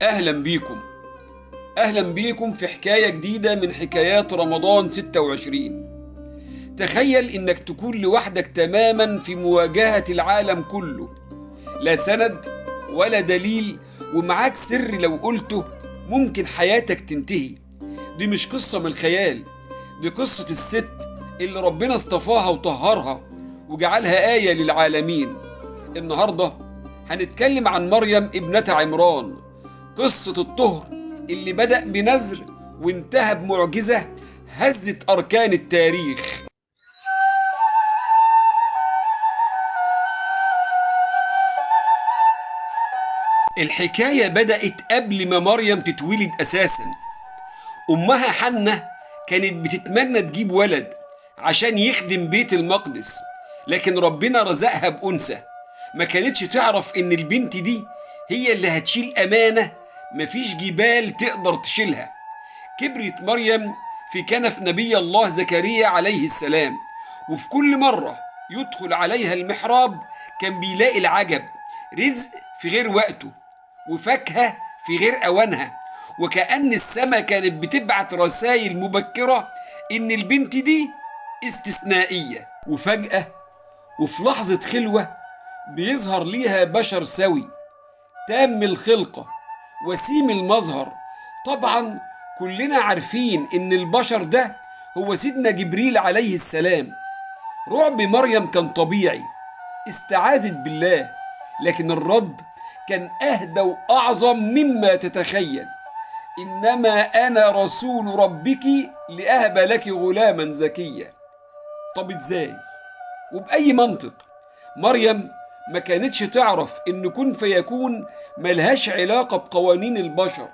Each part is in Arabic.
أهلا بيكم. أهلا بيكم في حكاية جديدة من حكايات رمضان 26. تخيل إنك تكون لوحدك تماما في مواجهة العالم كله، لا سند ولا دليل، ومعاك سر لو قلته ممكن حياتك تنتهي. دي مش قصة من الخيال، دي قصة الست اللي ربنا اصطفاها وطهرها وجعلها آية للعالمين. النهاردة هنتكلم عن مريم ابنة عمران، قصة الطهر اللي بدأ بنذر وانتهى بمعجزة هزت أركان التاريخ. الحكاية بدأت قبل ما مريم تتولد أساساً. أمها حنة كانت بتتمنى تجيب ولد عشان يخدم بيت المقدس، لكن ربنا رزقها بأنثى. ما كانتش تعرف إن البنت دي هي اللي هتشيل أمانة مفيش جبال تقدر تشيلها. كبرت مريم في كنف نبي الله زكريا عليه السلام، وفي كل مرة يدخل عليها المحراب كان بيلاقي العجب، رزق في غير وقته وفاكهة في غير أوانها، وكأن السما كانت بتبعت رسائل مبكرة إن البنت دي استثنائية. وفجأة وفي لحظة خلوة بيظهر ليها بشر سوي، تام الخلقة وسيم المظهر. طبعا كلنا عارفين إن البشر ده هو سيدنا جبريل عليه السلام. رعب مريم كان طبيعي، استعاذت بالله، لكن الرد كان أهدى وأعظم مما تتخيل. إنما أنا رسول ربك لأهب لك غلاما زكيا. طب إزاي وبأي منطق؟ مريم ما كانتش تعرف إن كن فيكون ملهاش علاقة بقوانين البشر.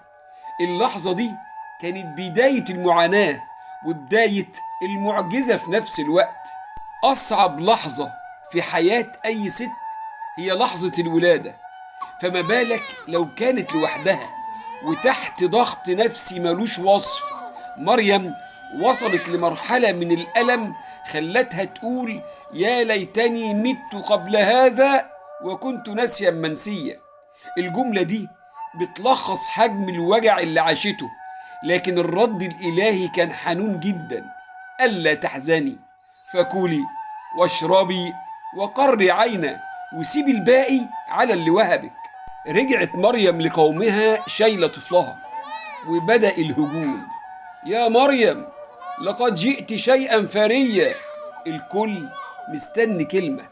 اللحظة دي كانت بداية المعاناة وبداية المعجزة في نفس الوقت. أصعب لحظة في حياة أي ست هي لحظة الولادة، فما بالك لو كانت لوحدها وتحت ضغط نفسي ملوش وصف. مريم وصلت لمرحلة من الألم خلتها تقول: يا ليتني مت قبل هذا وكنت ناسيا منسيا. الجملة دي بتلخص حجم الوجع اللي عاشته، لكن الرد الإلهي كان حنون جدا: ألا تحزني، فكلي واشربي وقري عينا وسيبي الباقي على اللي وهبك. رجعت مريم لقومها شايلة طفلها، وبدأ الهجوم: يا مريم لقد جئت شيئا فريا. الكل مستني كلمة،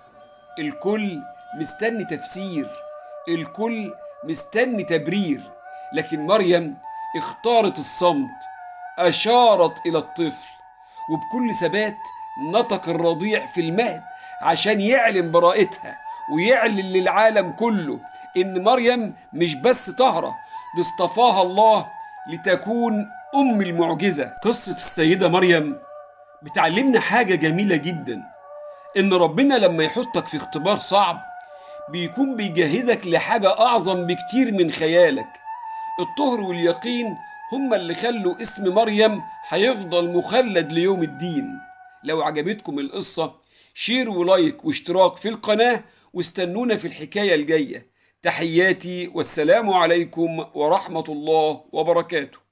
الكل مستني تفسير، الكل مستني تبرير، لكن مريم اختارت الصمت. أشارت إلى الطفل، وبكل ثبات نطق الرضيع في المهد عشان يعلن براءتها ويعلن للعالم كله إن مريم مش بس طاهرة، دي اصطفاها الله لتكون أم المعجزة. قصة السيدة مريم بتعلمنا حاجة جميلة جدا: إن ربنا لما يحطك في اختبار صعب بيكون بيجهزك لحاجة أعظم بكتير من خيالك. الطهر واليقين هما اللي خلوا اسم مريم هيفضل مخلد ليوم الدين. لو عجبتكم القصة شير ولايك واشتراك في القناة، واستنونا في الحكاية الجاية. تحياتي والسلام عليكم ورحمة الله وبركاته.